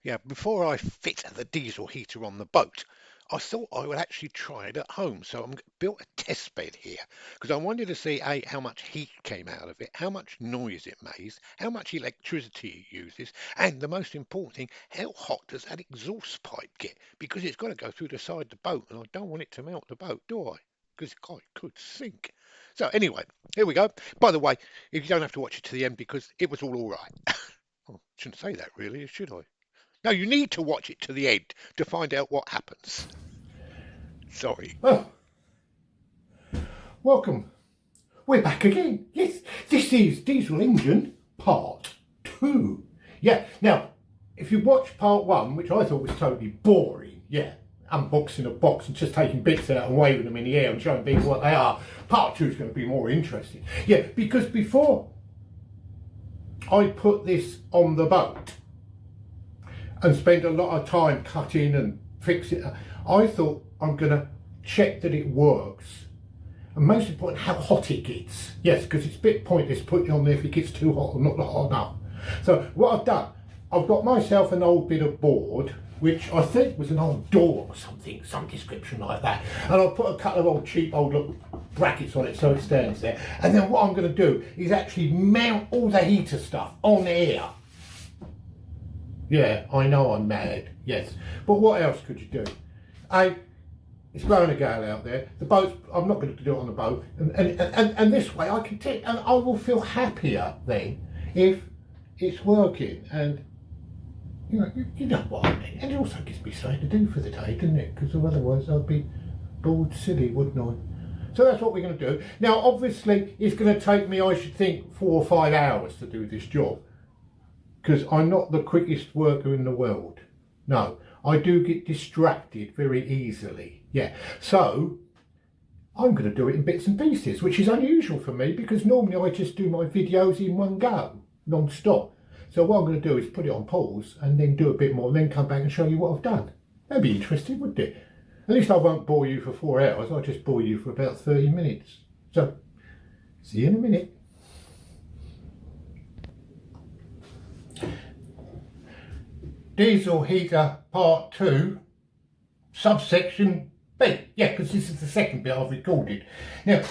Yeah, before I fit the diesel heater on the boat, I thought I would actually try it at home. So I built a test bed here because I wanted to see how much heat came out of it, how much noise it makes, how much electricity it uses, and the most important thing, how hot does that exhaust pipe get? Because it's got to go through the side of the boat, and I don't want it to melt the boat, do I? Because it could sink. So anyway, here we go. By the way, if you don't have to watch it to the end because it was all right. Oh, shouldn't say that really, should I? No, you need to watch it to the end to find out what happens. Sorry. Well, welcome. We're back again. Yes, this is Diesel Engine Part 2. Yeah, now, if you watch Part 1, which I thought was totally boring, yeah, unboxing a box and just taking bits out and waving them in the air and showing people what they are, Part 2 is going to be more interesting. Yeah, because before I put this on the boat and spend a lot of time cutting and fixing it, I thought I'm going to check that it works. And most important, how hot it gets. Yes, because it's a bit pointless putting it on there if it gets too hot or not hot enough. So what I've done, I've got myself an old bit of board, which I think was an old door or something, some description like that. And I've put a couple of old cheap old little brackets on it so it stands there. And then what I'm going to do is actually mount all the heater stuff on here. Yeah, I know I'm mad, yes. But what else could you do? It's blowing a gale out there. The boat's, I'm not going to do it on the boat. And this way I can take, and I will feel happier then if it's working. And you know what I mean. And it also gives me something to do for the day, doesn't it? Because otherwise I'd be bored silly, wouldn't I? So that's what we're going to do. Now, obviously, it's going to take me, I should think, 4 or 5 hours to do this job. Because I'm not the quickest worker in the world. No, I do get distracted very easily. Yeah, so I'm going to do it in bits and pieces, which is unusual for me because normally I just do my videos in one go, non-stop. So what I'm going to do is put it on pause and then do a bit more and then come back and show you what I've done. That'd be interesting, wouldn't it? At least I won't bore you for 4 hours, I'll just bore you for about 30 minutes. So, see you in a minute. Diesel heater part 2, subsection B. Yeah, because this is the second bit I've recorded. Now,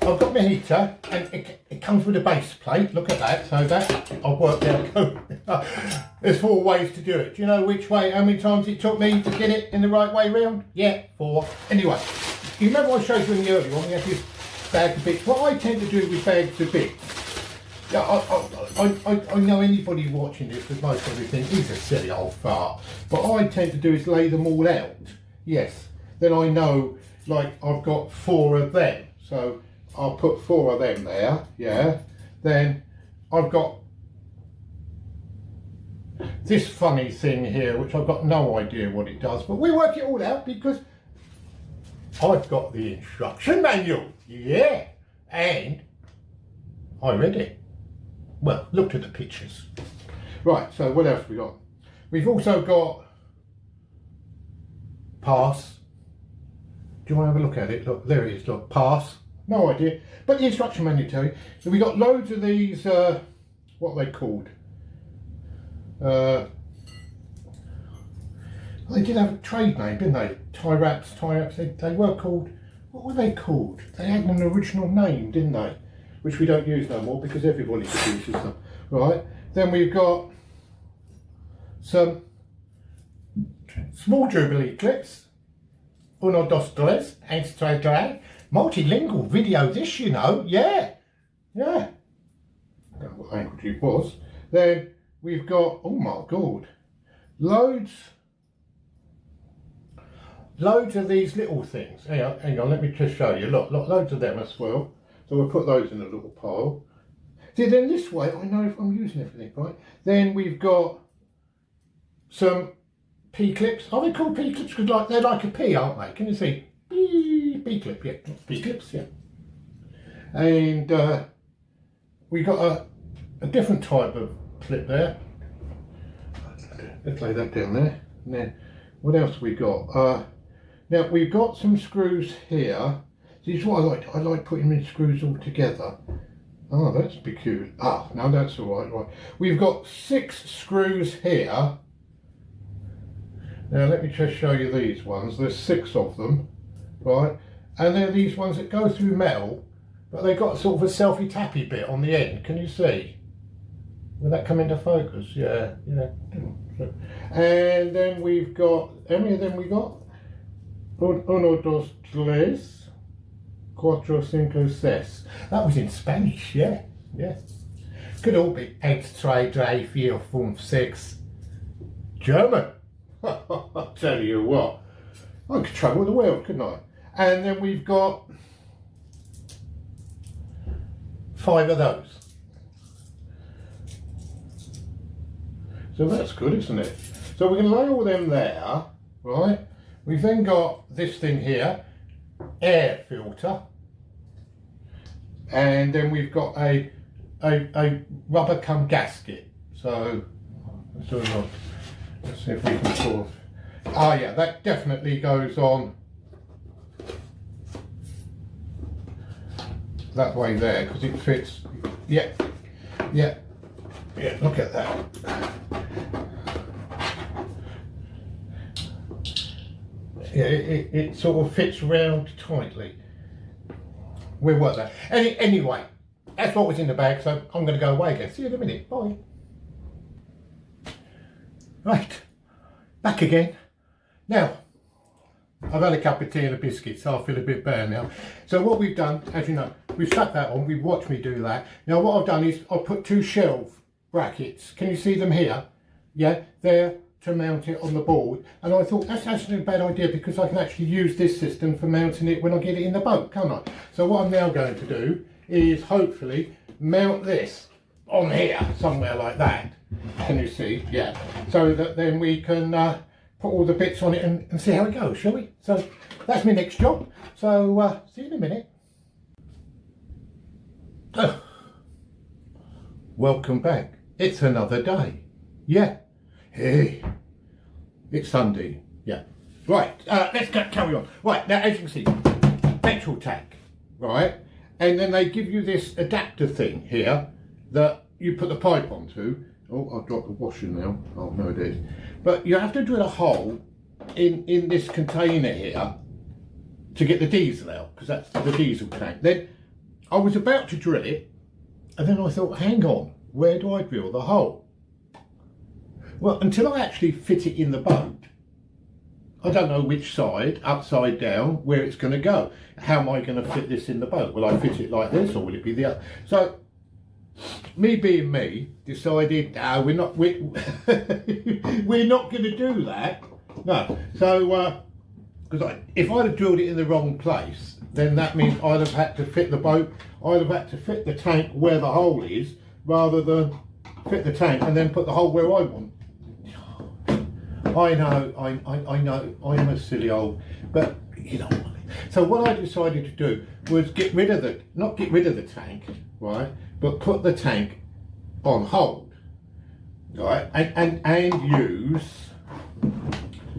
I've got my heater and it comes with a base plate. Look at that. So that I've worked out. There's 4 ways to do it. Do you know which way, how many times it took me to get it in the right way round? Yeah, 4. Anyway, you remember I showed you in the early one, we had this bag of bits. What I tend to do with bags of bits, yeah, I know anybody watching this with most everything is a silly old fart. But what I tend to do is lay them all out. Yes. Then I know, like, I've got 4 of them. So I'll put 4 of them there. Yeah. Then I've got this funny thing here, which I've got no idea what it does. But we work it all out because I've got the instruction manual. Yeah. And I read it. Well, looked at the pictures. Right, so what else we got? We've also got pass. Do you want to have a look at it? Look, there it is, look, pass. No idea. But the instruction manual tell you. So we got loads of these, what are they called? They did have a trade name, didn't they? Tie wraps, they were called, what were they called? They had an original name, didn't they? Which we don't use no more because everybody uses them, right? Then we've got some small Jubilee clips, uno, dos, tres, and straight drag, multilingual video this, you know, yeah. I don't know what language it was. Then we've got, oh my God, loads of these little things. Hang on, let me just show you. Look, loads of them as well. So we'll put those in a little pile. See, then this way, I know if I'm using everything right. Then we've got some P-clips. Are they called P-clips? Because like, they're like a P, aren't they? Can you see? P-clip, yeah. P-clips, yeah. And we've got a different type of clip there. Let's lay that down there. And then, what else we got? Now, we've got some screws here. This is what I like. I like putting in screws all together. Oh, that's peculiar. Ah, no, that's all right. Right. We've got 6 screws here Now let me just show you these ones. There's 6 of them, right? And they're these ones that go through metal, but they've got sort of a selfie tappy bit on the end. Can you see? Will that come into focus? Yeah, yeah. And then we've got, how many of them we got? Uno, dos, tres, cuatro, cinco, seis. That was in Spanish, yeah, yeah. Could all be 8, 3, 3, 4, 5, 6. German. I'll tell you what, I could travel the world, couldn't I? And then we've got 5 of those. So that's good, isn't it? So we're going to lay all them there, right? We've then got this thing here, air filter. And then we've got a rubber cum gasket. So let's do a look. Let's see if we can sort of, oh yeah, that definitely goes on that way there because it fits. Yeah, yeah, yeah, look at that. Yeah, it sort of fits round tightly. We'll work that. Anyway, that's what was in the bag, so I'm going to go away again. See you in a minute. Bye. Right, back again. Now, I've had a cup of tea and a biscuit, so I feel a bit better now. So what we've done, as you know, we've stuck that on, we've watched me do that. Now what I've done is I've put 2 shelf brackets. Can you see them here? Yeah, there to mount it on the board. And I thought that's actually a bad idea because I can actually use this system for mounting it when I get it in the boat, can't I? So what I'm now going to do is hopefully mount this on here, somewhere like that. Can you see? Yeah. So that then we can put all the bits on it and see how it goes, shall we? So that's my next job. So see you in a minute. Oh. Welcome back. It's another day. Yeah. Hey. It's Sunday. Yeah. Right. Let's carry on. Right. Now, as you can see, petrol tank. Right. And then they give you this adapter thing here that you put the pipe onto. Oh, I've dropped the washer now. Oh, no, it is. But you have to drill a hole in this container here to get the diesel out, because that's the diesel tank. Then I was about to drill it, and then I thought, hang on, where do I drill the hole? Well, until I actually fit it in the boat, I don't know which side, upside down, where it's going to go. How am I going to fit this in the boat? Will I fit it like this, or will it be the other? So, me being me, decided, no, we're not going to do that. No. So, because if I'd have drilled it in the wrong place, then that means I'd have had to fit the boat, I'd have had to fit the tank where the hole is, rather than fit the tank and then put the hole where I want. I know, I'm a silly old, but you know. So what I decided to do was not get rid of the tank, right, but put the tank on hold, right, and use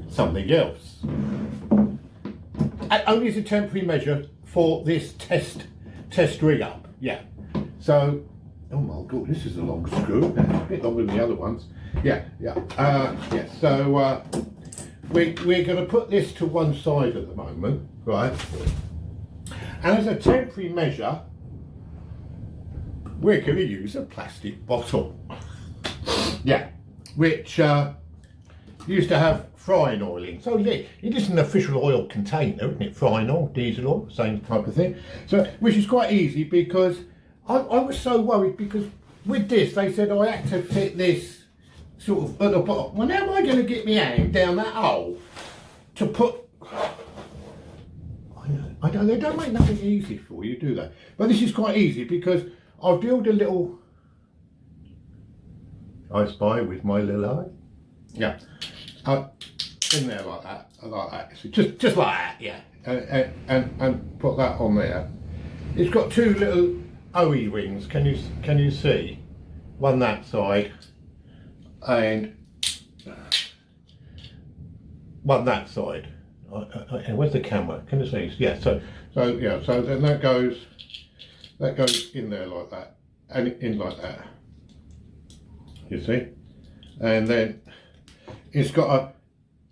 something else. And only as a temporary measure for this test rig up, yeah. So, oh my god, this is a long screw. It's a bit longer than the other ones. Yeah. So we're going to put this to one side at the moment, right? And as a temporary measure, we're going to use a plastic bottle. Yeah, which used to have frying oil in. So yeah, it is an official oil container, isn't it? Frying oil, diesel oil, same type of thing. So, which is quite easy because I was so worried because with this, they said I had to fit this sort of at the bottom. Well, how am I going to get my hand down that hole to put... I don't, they don't make nothing easy for you, do they? But this is quite easy because I've drilled a little... I spy with my little eye. Yeah. In there like that. So just like that, yeah. And put that on there. It's got 2 little OE rings. Can you see? One that side and one that side. Where's the camera? Can you see? Yeah. So then that goes in there like that and in like that. You see? And then it's got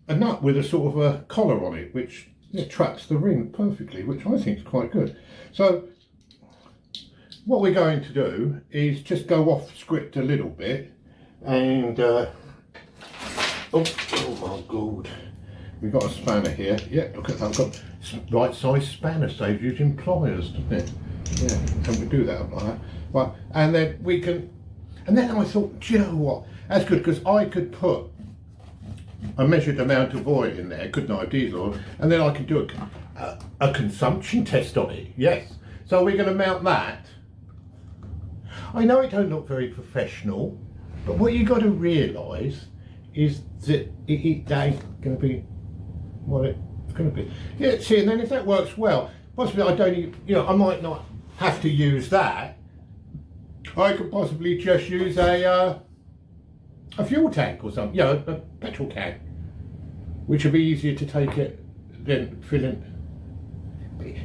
a nut with a sort of a collar on it, which traps the ring perfectly, which I think is quite good. So what we're going to do is just go off script a little bit, and oh my god, we've got a spanner here. Yeah, look at that, I've got right size spanner, saves using pliers, doesn't it? Yeah, and we do that like that. Right, and then we can, and then I thought, do you know what, that's good, because I could put a measured amount of oil in there, couldn't I, diesel oil, and then I could do a consumption test on it, yes. So we're going to mount that. I know it don't look very professional, but what you've got to realise is that it ain't going to be what it's going to be. Yeah, see, and then if that works well, possibly I don't even, I might not have to use that. I could possibly just use a fuel tank or something, a petrol can, which would be easier to take it than fill in.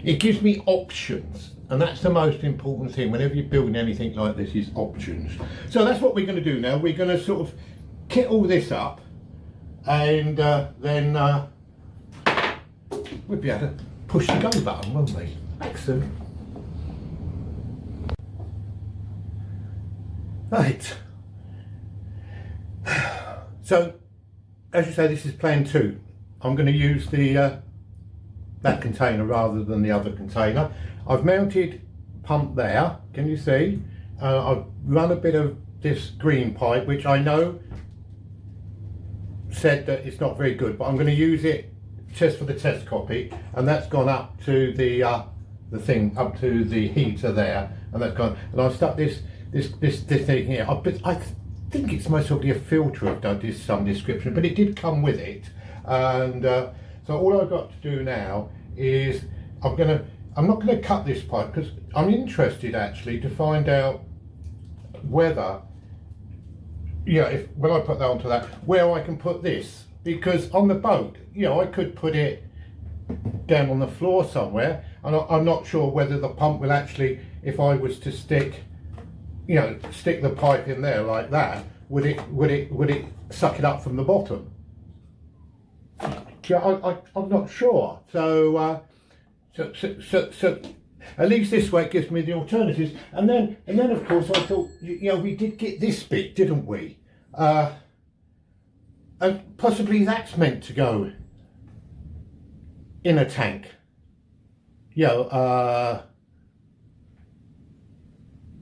It gives me options, and that's the most important thing whenever you're building anything like this, is options. So that's what we're going to do now. We're going to sort of kit all this up, and then we'll be able to push the go button, won't we? Excellent. Right. So, as you say, this is plan 2. I'm going to use the that container rather than the other container. I've mounted pump there, can you see? I've run a bit of this green pipe, which I know said that it's not very good, but I'm going to use it just for the test copy, and that's gone up to the thing, up to the heater there, and that's gone. And I've stuck this thing here. I think it's most probably a filter of some description, but it did come with it, and so all I've got to do now is I'm not going to cut this pipe, because I'm interested actually to find out whether, if when I put that onto that, where I can put this, because on the boat, I could put it down on the floor somewhere, and I'm not sure whether the pump will actually, if I was to stick the pipe in there like that, would it suck it up from the bottom? I'm not sure. So at least this way it gives me the alternatives. And then of course I thought, we did get this bit, didn't we? And possibly that's meant to go in a tank. Because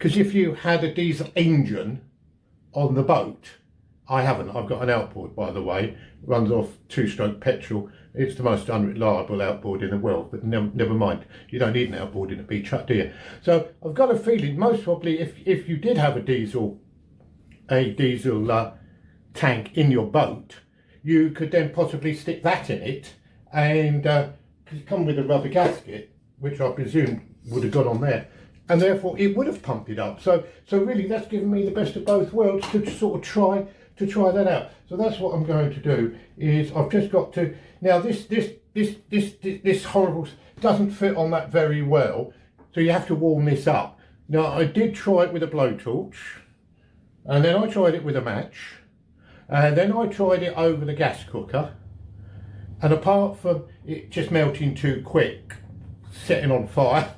if you had a diesel engine on the boat, I haven't. I've got an outboard, by the way, runs off 2-stroke petrol. It's the most unreliable outboard in the world, but never mind. You don't need an outboard in a beach hut, do you? So I've got a feeling, most probably, if you did have a diesel tank in your boat, you could then possibly stick that in it, and because it come with a rubber gasket, which I presume would have got on there, and therefore it would have pumped it up. So really, that's given me the best of both worlds to sort of try that out. So that's what I'm going to do. Is I've just got to, now this horrible doesn't fit on that very well, so you have to warm this up. Now I did try it with a blowtorch, and then I tried it with a match, and then I tried it over the gas cooker, and apart from it just melting too quick, setting on fire,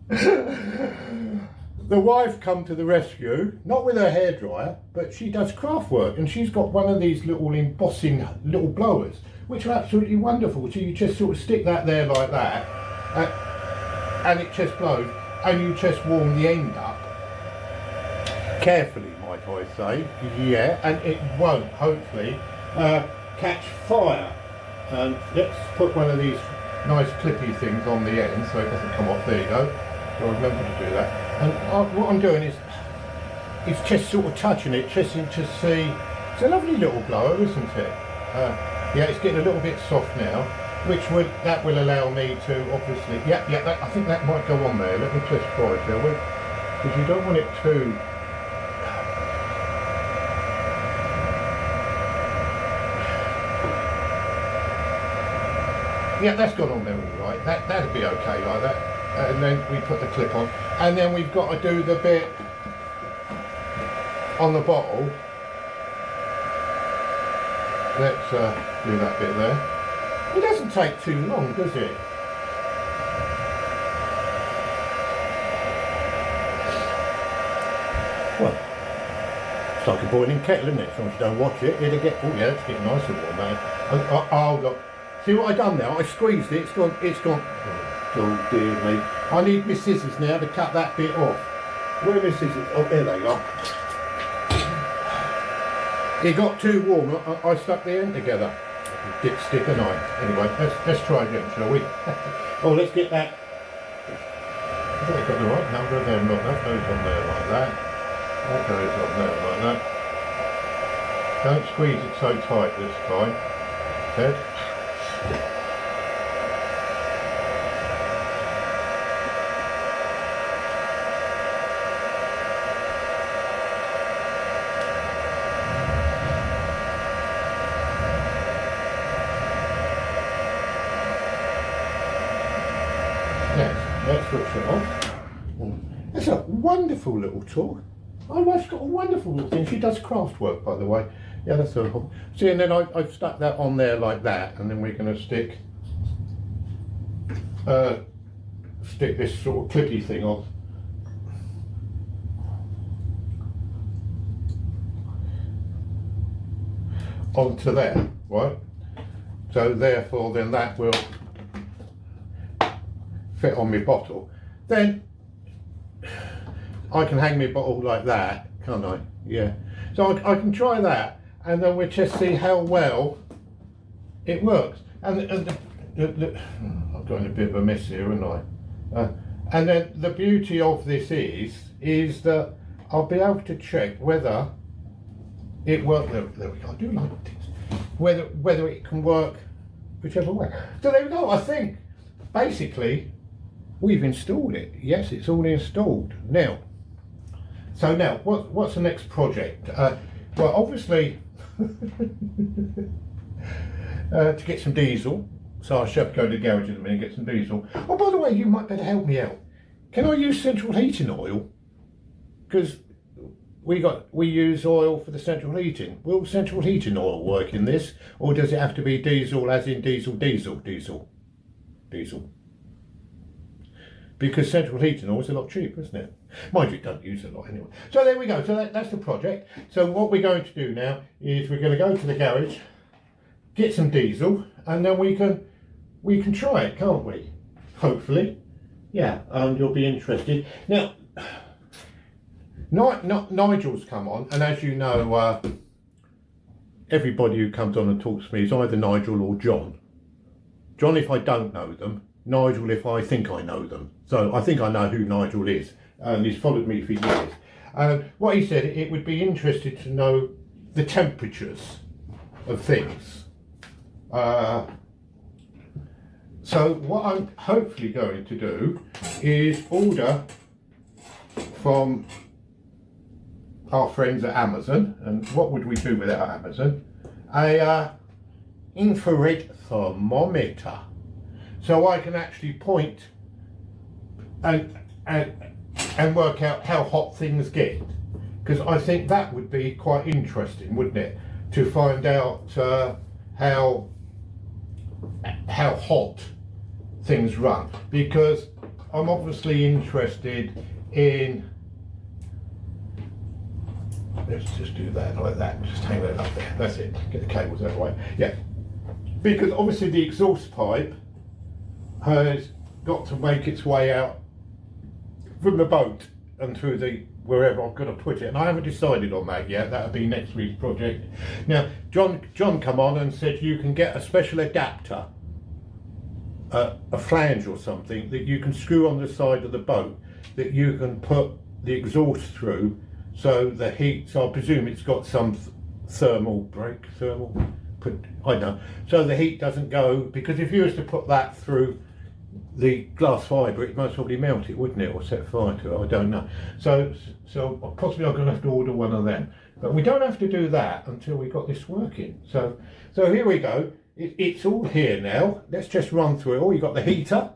the wife come to the rescue, not with her hairdryer, but she does craft work, and she's got one of these little embossing little blowers, which are absolutely wonderful. So you just sort of stick that there like that, and it just blows, and you just warm the end up carefully, might I say. Yeah, and it won't, hopefully, catch fire. And let's put one of these nice clippy things on the end so it doesn't come off. There you go. I'll remember to do that. And what I'm doing is just sort of touching it, just to see. It's a lovely little blower, isn't it? Yeah, it's getting a little bit soft now, that will allow me to obviously. Yeah. I think that might go on there. Let me just try it, shall we? Because you don't want it too. Yeah, that's gone on there all right. That'd be okay like that. And then we put the clip on, and then we've got to do the bit on the bottle let's do that bit there. It doesn't take too long, does it? Well, it's like a boiling kettle, isn't it? As long as you don't watch it, it'll get, oh yeah, it's getting nice and warm now. Oh, look, see what I've done now? I squeezed it, it's gone. Oh dear me. I need my scissors now to cut that bit off. Where are my scissors? Oh, there they are. It got too warm, I stuck the end together. Stick a knife. Anyway, let's try again, shall we? Oh, let's get that. Have I got the right number there? Not that goes on there like that. That goes on there like that. Don't squeeze it so tight this time, Ted. Let's switch it off. It's a wonderful little tool. My wife's got a wonderful little thing. She does craft work, by the way. Yeah, that's so cool. See, and then I've stuck that on there like that, and then we're going to stick this sort of clippy thing on. Onto there, right? So therefore, then that will fit on my bottle. Then I can hang my bottle like that, can't I? Yeah. So I can try that, and then we'll just see how well it works. And I've got in a bit of a mess here, haven't I? And then the beauty of this is that I'll be able to check whether it works. There we go. I do like this. Whether it can work whichever way. So there we go. I think basically we've installed it. Yes, it's all installed now. So now, what's the next project? Well, obviously, to get some diesel. So I shall go to the garage in a minute and get some diesel. Oh, by the way, you might better help me out. Can I use central heating oil? Because we use oil for the central heating. Will central heating oil work in this, or does it have to be diesel, as in diesel? Because central heating oil is a lot cheaper, isn't it? Mind you, don't use it a lot anyway. So there we go. So that's the project. So what we're going to do now is we're going to go to the garage, get some diesel, and then we can try it, can't we? Hopefully, yeah. You'll be interested. Now, Nigel's come on, and as you know, everybody who comes on and talks to me is either Nigel or John. John, if I don't know them. Nigel, if I think I know them. So I think I know who Nigel is, and he's followed me for years. What he said, it would be interested to know the temperatures of things. So what I'm hopefully going to do is order from our friends at Amazon, and what would we do without Amazon? A infrared thermometer. So I can actually point and work out how hot things get, because I think that would be quite interesting, wouldn't it, to find out how hot things run. Because I'm obviously interested in. Let's just do that like that. Just hang that up there. That's it. Get the cables that way. Yeah. Because obviously the exhaust pipe has got to make its way out from the boat and through the wherever I'm going to put it, and I haven't decided on that yet. That'll be next week's project. Now, John come on and said you can get a special adapter, a flange or something that you can screw on the side of the boat that you can put the exhaust through, so the heat. So I presume it's got some thermal. I don't know. So the heat doesn't go, because if you was to put that through the glass fibre, it most probably melt it, wouldn't it, or set fire to it? I don't know. So possibly I'm going to have to order one of them. But we don't have to do that until we got this working. So here we go. It's all here now. Let's just run through it all. You've got the heater,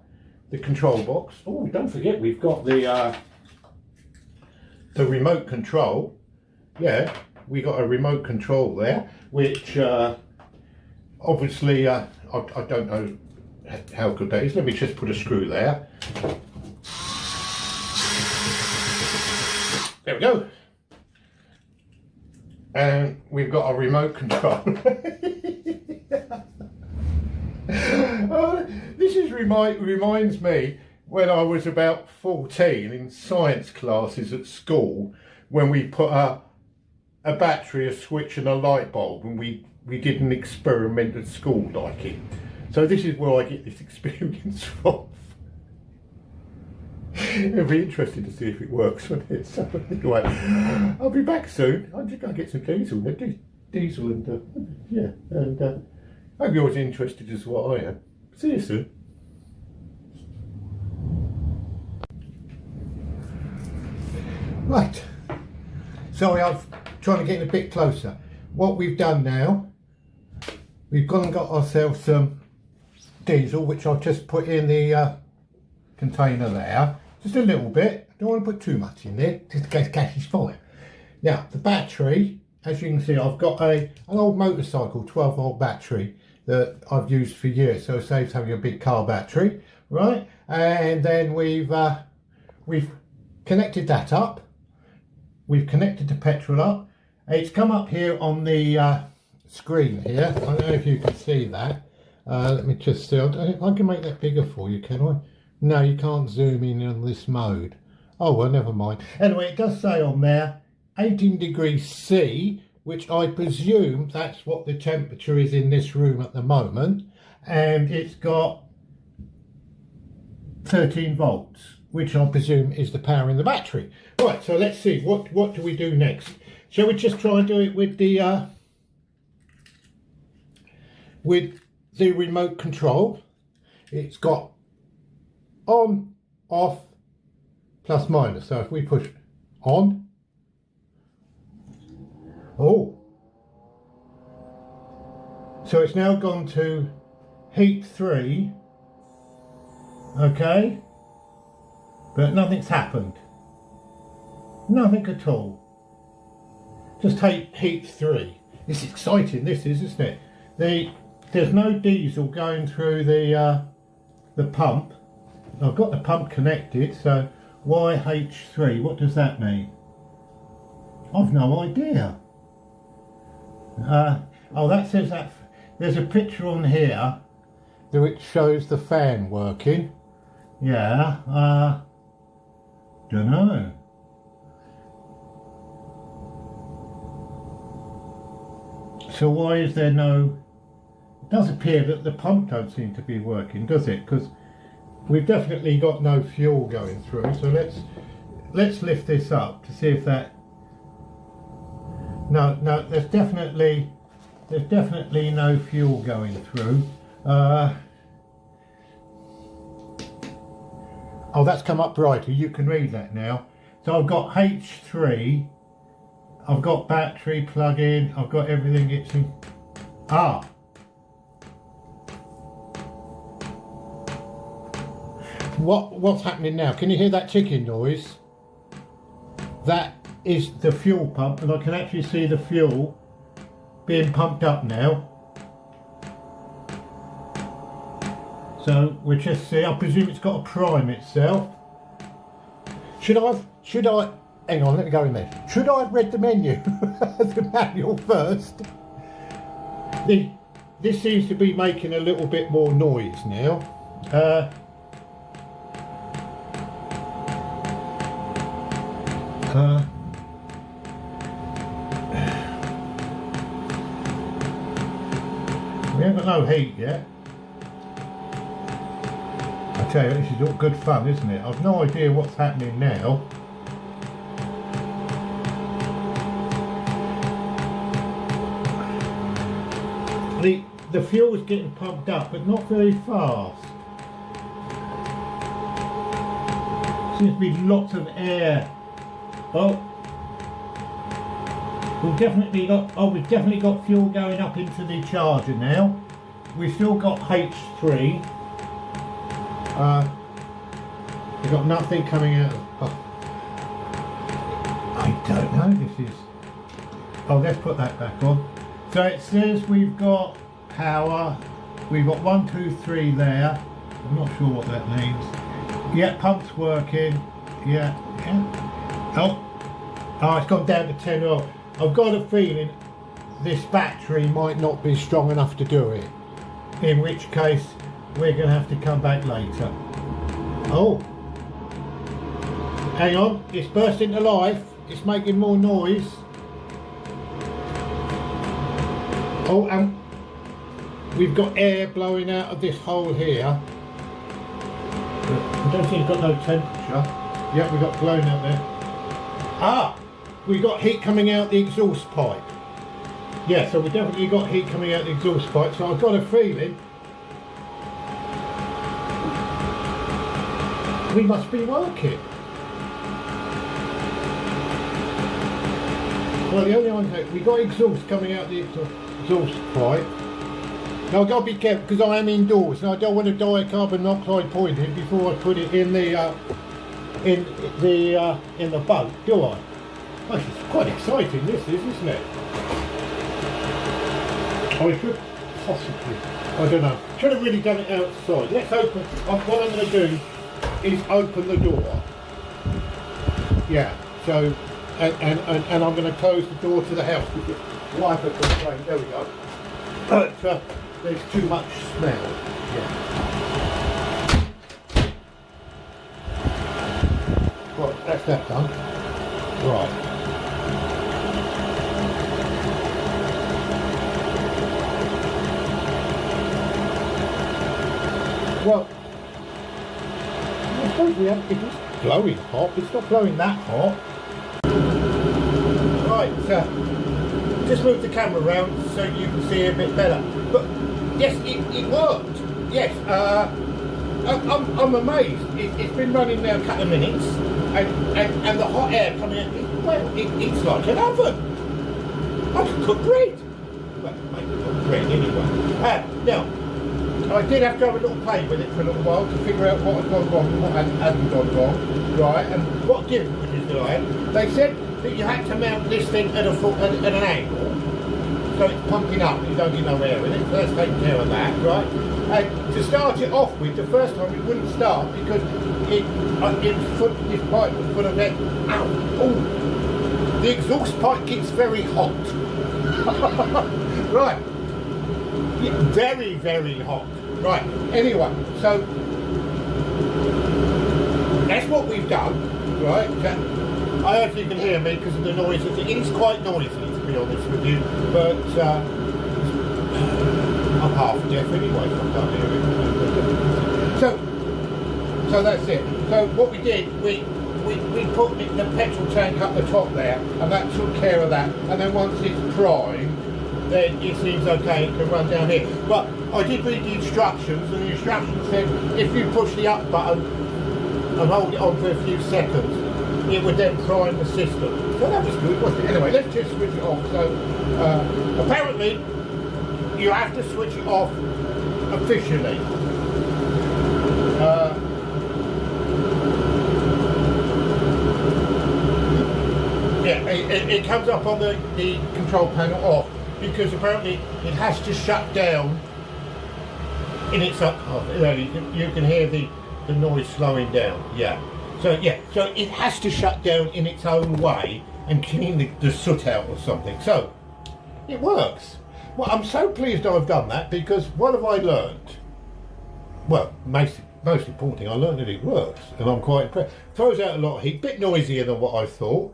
the control box. Oh, don't forget we've got the remote control. Yeah, we got a remote control there, which obviously, I don't know how good that is. Let me just put a screw there. There we go. And we've got a remote control. This reminds me when I was about 14 in science classes at school, when we put a battery, a switch and a light bulb, and we did an experiment at school like it. So this is where I get this experience from. It'll be interesting to see if it works when it's so anyway. I'll be back soon. I'm just going to get some diesel and yeah, and I hope you're as interested as what I am. See you soon. Right, sorry, I'm trying to get a bit closer. What we've done now, we've gone and got ourselves some diesel, which I've just put in the container there. Just a little bit. Don't want to put too much in there, just in case it catches fire. Now, the battery, as you can see, I've got an old motorcycle 12-volt battery that I've used for years, so it saves having a big car battery, right? And then we've connected that up. We've connected the petrol up. It's come up here on the screen here. I don't know if you can see that. Let me just see. I can make that bigger for you, can I? No, you can't zoom in on this mode. Oh, well, never mind. Anyway, it does say on there 18 degrees C, which I presume that's what the temperature is in this room at the moment. And it's got 13 volts, which I presume is the power in the battery. Right, so let's see, what do we do next? Shall we just try and do it with the remote control? It's got on, off, plus, minus. So if we push on, oh, so it's now gone to heat 3, okay, but nothing's happened. Nothing at all. Just heat 3. It's exciting, this is, isn't it? There's no diesel going through the pump. I've got the pump connected, so YH3, what does that mean? I've no idea. Oh, that says that there's a picture on here which shows the fan working. Yeah, don't know. So why is there no... It does appear that the pump don't seem to be working, does it? Because we've definitely got no fuel going through. So let's lift this up to see if that... No, there's definitely no fuel going through. Oh, that's come up brighter. You can read that now. So I've got H3. I've got battery plug-in. I've got everything. It's in. Ah. What's happening now? Can you hear that ticking noise? That is the fuel pump, and I can actually see the fuel being pumped up now. So we'll just see. I presume it's got to prime itself. Should I? Hang on, let me go in there. Should I have read the menu, the manual first? This seems to be making a little bit more noise now. We haven't got no heat yet. I tell you, this is all good fun, isn't it? I've no idea what's happening now. The fuel is getting pumped up, but not very fast. Seems to be lots of air. Oh, we've definitely got fuel going up into the charger now. We've still got H3. We've got nothing coming out. I don't know. This is. Oh, let's put that back on. So it says we've got power. We've got 1, 2, 3 there. I'm not sure what that means. Yeah, pump's working. Yeah. Oh, it's gone down to 10 oil. I've got a feeling this battery might not be strong enough to do it. In which case, we're going to have to come back later. Oh. Hang on, it's bursting to life. It's making more noise. Oh, and we've got air blowing out of this hole here. I don't think it's got no temperature. Yeah, we've got blowing out there. Ah, we've got heat coming out the exhaust pipe. Yeah, so we definitely got heat coming out the exhaust pipe. So I've got a feeling we must be working. Well, the only one we got exhaust coming out the exhaust pipe. Now I've got to be careful because I am indoors and I don't want to die of carbon monoxide poisoning before I put it in the boat, do I? Oh, it's quite exciting, this is, isn't it? I should possibly, I don't know. Should have really done it outside. Let's open. What I'm going to do is open the door. Yeah. So, and I'm going to close the door to the house because the wife had complained. There we go. But there's too much smell. Yeah. Right, that's that done. Right. Well, I suppose we have, it's blowing hot, it's not blowing that hot. Right, just move the camera around so you can see a bit better. But yes, it worked. Yes, I'm amazed. It's been running now a couple of minutes, and the hot air coming in. Well, it's like an oven. I can cook bread. Well, make it cook bread anyway. Now, I did have to have a little play with it for a little while to figure out what had gone wrong and what hadn't gone wrong, right? And what difficulties did I have? They said that you had to mount this thing at an angle, so it's pumping up, you don't get no air in it, so that's taking care of that, right? And to start it off with, the first time it wouldn't start because this pipe was full of air. Ow! Oh! The exhaust pipe gets very hot. Right. Yeah, very, very hot. Right, anyway, so that's what we've done, right? I hope you can hear me because of the noise. It is quite noisy, to be honest with you, but I'm half deaf anyway, so I can't hear it. So that's it. So what we did, we put the petrol tank up the top there, and that took care of that, and then once it's primed, then it seems okay, it can run down here. But I did read the instructions, and the instructions said if you push the up button and hold it on for a few seconds, it would then prime the system. So that was good, wasn't it? Anyway, let's just switch it off. So apparently you have to switch it off officially. Yeah, it comes up on the control panel off, because apparently it has to shut down in its up. Oh, there you can hear the noise slowing down. Yeah. So it has to shut down in its own way and clean the soot out or something. So it works. Well, I'm so pleased I've done that, because what have I learned? Well, most important thing, I learned that it works, and I'm quite impressed. Throws out a lot of heat, bit noisier than what I thought.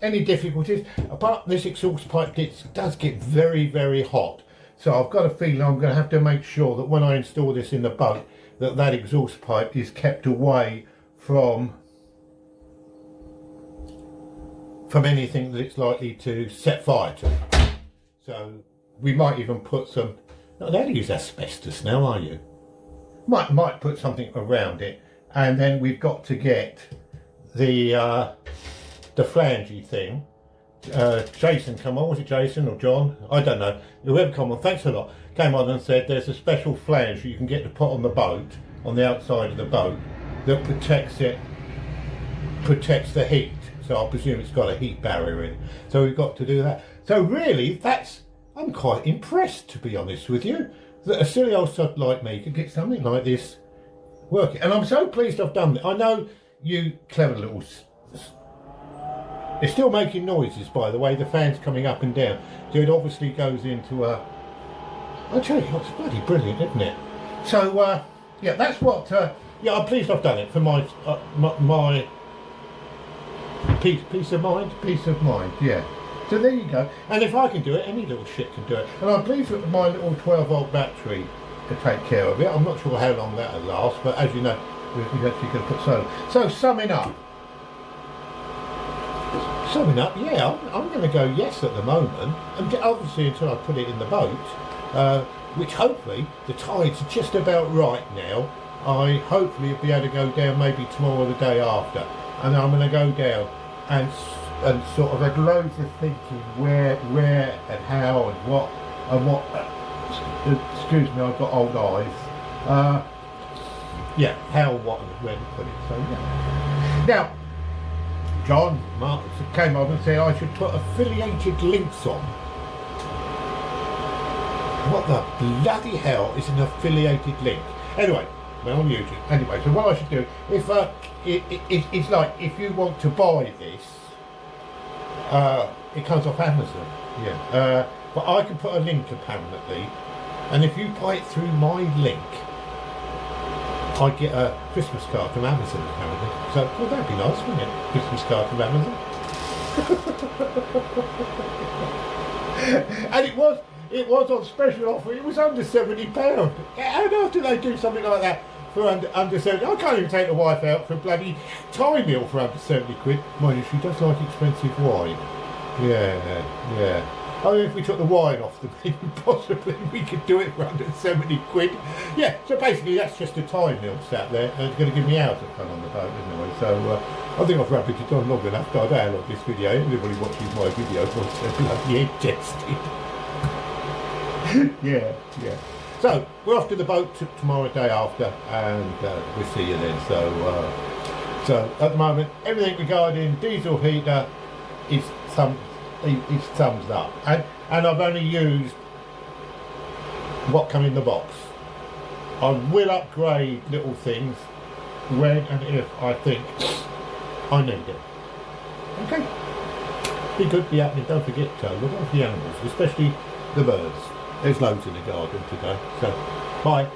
Any difficulties? Apart, this exhaust pipe does get very, very hot. So I've got a feeling I'm going to have to make sure that when I install this in the boat, that exhaust pipe is kept away from anything that it's likely to set fire to. So we might even put some. Not allowed to use asbestos now, are you? Might put something around it, and then we've got to get the flangey thing. Jason come on, was it Jason or John? I don't know. Whoever come on, thanks a lot, came on and said there's a special flange that you can get to put on the boat, on the outside of the boat, that protects the heat. So I presume it's got a heat barrier in it. So we've got to do that. So really, that's I'm quite impressed, to be honest with you, that a silly old sod like me could get something like this working. And I'm so pleased I've done it. I know you clever little... It's still making noises, by the way, the fan's coming up and down. So it obviously goes into a... I tell you, it's bloody brilliant, isn't it? So, yeah, that's what... yeah, I'm pleased I've done it for my peace of mind, yeah. So there you go. And if I can do it, any little shit can do it. And I'm pleased that my little 12-volt battery to take care of it. I'm not sure how long that'll last, but as you know, we're actually going to put solar. So summing up, yeah, I'm going to go yes at the moment, and obviously until I put it in the boat, which hopefully the tides are just about right now. I hopefully will be able to go down maybe tomorrow or the day after, and I'm going to go down and sort of had loads of thinking where and how and what excuse me, I've got old eyes. Yeah, how, what and where to put it. So yeah. Now, John Martin came up and said I should put affiliated links on. What the bloody hell is an affiliated link? Anyway, we're on YouTube. Anyway, so what I should do, if it's like if you want to buy this, it comes off Amazon. Yeah. But I can put a link apparently, and if you buy it through my link, I get a Christmas card from Amazon apparently. So, well, that'd be nice, wouldn't it? Christmas card from Amazon. And it was on special offer. It was under £70. How on earth do they do something like that for under 70? I can't even take the wife out for a bloody Thai meal for under 70 quid. Mind you, she does like expensive wine. Yeah. I mean, if we took the wine off the menu, possibly we could do it for under 70 quid. Yeah, so basically that's just a Thai meal sat there, and it's going to give me hours of fun on the boat anyway. So I think I've rabbited it on long enough to download this video. Everybody watches my videos wants to bloody ingested. Yeah. So we're off to the boat tomorrow, day after, and we'll see you then. So at the moment, everything regarding diesel heater is thumbs up, and I've only used what come in the box. I will upgrade little things when and if I think I need it. Okay. Be good, be happening. Don't forget to look after the animals, especially the birds. There's loads in the garden today. So, bye.